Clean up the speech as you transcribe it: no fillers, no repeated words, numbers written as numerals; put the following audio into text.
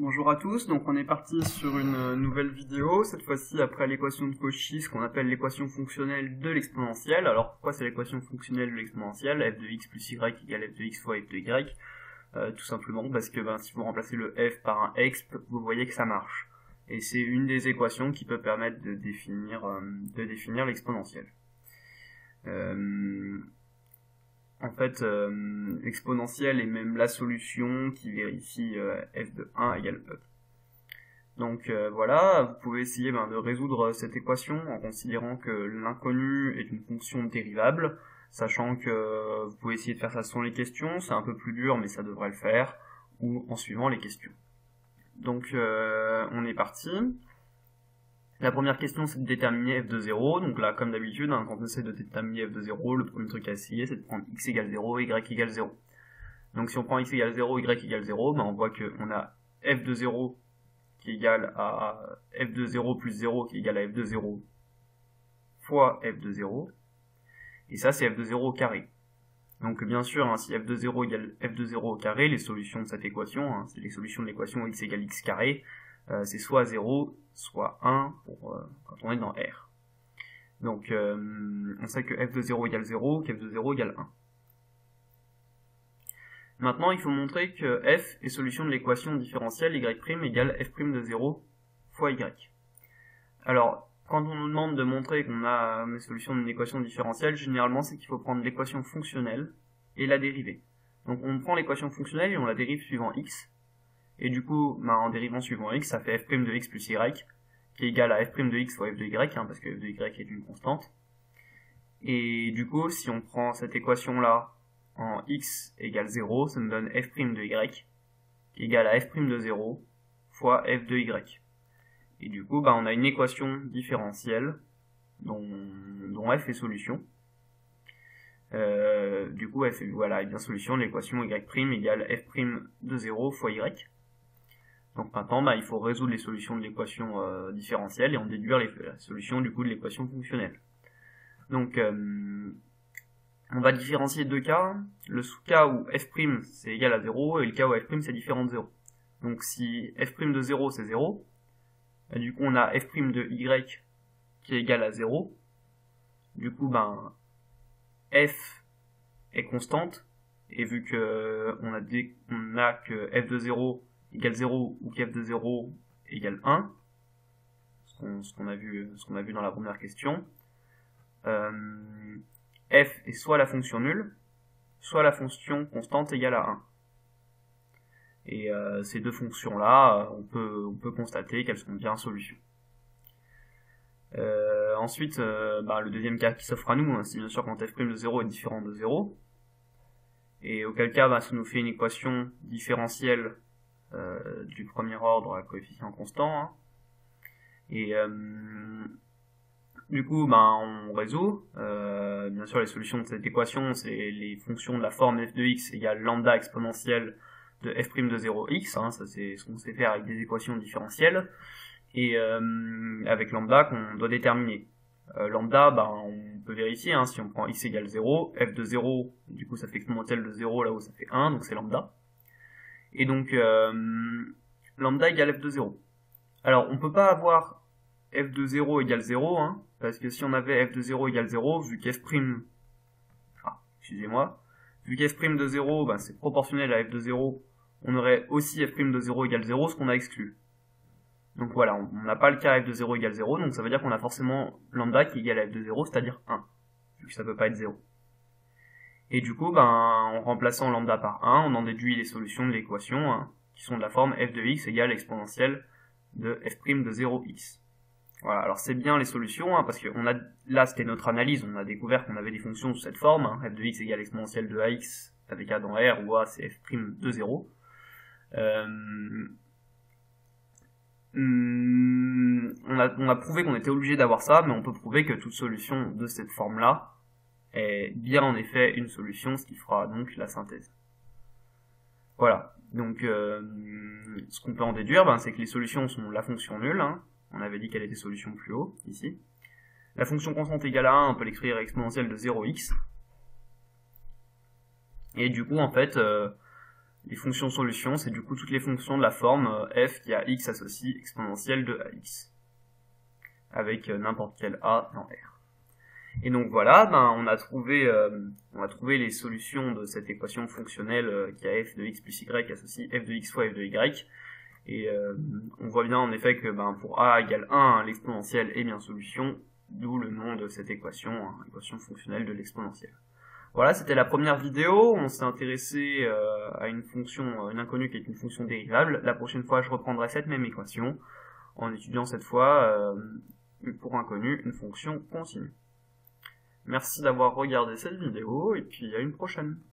Bonjour à tous, donc on est parti sur une nouvelle vidéo, cette fois-ci après l'équation de Cauchy, ce qu'on appelle l'équation fonctionnelle de l'exponentielle. Alors pourquoi c'est l'équation fonctionnelle de l'exponentielle, f de x plus y égale f de x fois f de y? Tout simplement parce que si vous remplacez le f par un exp, vous voyez que ça marche. Et c'est une des équations qui peut permettre de définir l'exponentielle. En fait, l'exponentielle est même la solution qui vérifie f de 1 égale e. Donc voilà, vous pouvez essayer de résoudre cette équation en considérant que l'inconnu est une fonction dérivable, sachant que vous pouvez essayer de faire ça sans les questions, c'est un peu plus dur mais ça devrait le faire, ou en suivant les questions. Donc on est parti. La première question, c'est de déterminer f de 0. Donc là, comme d'habitude, quand on essaie de déterminer f de 0, le premier truc à essayer, c'est de prendre x égale 0, y égale 0. Donc si on prend x égale 0, y égale 0, on voit qu'on a f de 0 qui est égal à f de 0 plus 0 qui est égal à f de 0 fois f de 0. Et ça, c'est f de 0 au carré. Donc bien sûr, si f de 0 égale f de 0 au carré, les solutions de cette équation, c'est les solutions de l'équation x égale x carré, c'est soit 0, soit 1 quand on est dans R. Donc on sait que f de 0 égale 0, qu'f de 0 égale 1. Maintenant, il faut montrer que f est solution de l'équation différentielle y' égale f' de 0 fois y. Alors, quand on nous demande de montrer qu'on a une solution d'une équation différentielle, généralement c'est qu'il faut prendre l'équation fonctionnelle et la dériver. Donc on prend l'équation fonctionnelle et on la dérive suivant x. Et du coup, en dérivant suivant x, ça fait f' de x plus y, qui est égal à f' de x fois f de y, parce que f de y est une constante. Et du coup, si on prend cette équation-là en x égale 0, ça nous donne f' de y, qui est égal à f' de 0 fois f de y. Et du coup, on a une équation différentielle dont f est solution. Du coup, f est bien solution de l'équation y' égale f' de 0 fois y. Donc maintenant, il faut résoudre les solutions de l'équation différentielle et en déduire la solution du coup de l'équation fonctionnelle. Donc, on va différencier deux cas, le cas où f' c'est égal à 0 et le cas où f' c'est différent de 0. Donc si f' de 0 c'est 0, du coup on a f' de y qui est égal à 0. Du coup, f est constante, et vu que on a que f de 0 égale 0 ou qu'f de 0 égale 1, ce qu'on a vu dans la première question, f est soit la fonction nulle, soit la fonction constante égale à 1. Et ces deux fonctions-là, on peut constater qu'elles sont bien solutions. Ensuite, le deuxième cas qui s'offre à nous, c'est bien sûr quand f' de 0 est différent de 0. Et auquel cas, ça nous fait une équation différentielle du premier ordre à coefficient constant. Et du coup, on résout. Bien sûr, les solutions de cette équation, c'est les fonctions de la forme f de x égale lambda exponentielle de f' de 0x. Ça, c'est ce qu'on sait faire avec des équations différentielles. Et avec lambda qu'on doit déterminer. Lambda, on peut vérifier, si on prend x égale 0, f de 0, du coup ça fait exponentielle de 0 là où ça fait 1, donc c'est lambda. Et donc, lambda égale f de 0. Alors, on peut pas avoir f de 0 égale 0, parce que si on avait f de 0 égale 0, vu qu'f', vu qu'f' de 0, c'est proportionnel à f de 0, on aurait aussi f' de 0 égale 0, ce qu'on a exclu. Donc voilà, on n'a pas le cas f de 0 égale 0, donc ça veut dire qu'on a forcément lambda qui est égal à f de 0, c'est-à-dire 1, vu que ça peut pas être 0. Et du coup, en remplaçant lambda par 1, on en déduit les solutions de l'équation, qui sont de la forme f de x égale exponentielle de f' de 0x. Voilà, alors c'est bien les solutions, parce que là c'était notre analyse, on a découvert qu'on avait des fonctions sous cette forme, f de x égale exponentielle de ax avec a dans R, où a c'est f' de 0. On a prouvé qu'on était obligé d'avoir ça, mais on peut prouver que toute solution de cette forme-là est bien en effet une solution, ce qui fera donc la synthèse. Voilà, donc ce qu'on peut en déduire, c'est que les solutions sont la fonction nulle, on avait dit qu'elle était solution plus haut, ici. La fonction constante égale à 1, on peut l'écrire exponentielle de 0x. Et du coup, en fait, Les fonctions solutions, c'est du coup toutes les fonctions de la forme f qui a x associe exponentielle de ax, avec n'importe quel a dans R. Et donc voilà, on a trouvé les solutions de cette équation fonctionnelle qui a f de x plus y associe f de x fois f de y. Et on voit bien en effet que pour a égale 1, l'exponentielle est bien solution, d'où le nom de cette équation, équation fonctionnelle de l'exponentielle. Voilà, c'était la première vidéo. On s'est intéressé à une fonction, une inconnue qui est une fonction dérivable. La prochaine fois, je reprendrai cette même équation en étudiant cette fois, pour inconnue, une fonction continue. Merci d'avoir regardé cette vidéo et puis à une prochaine.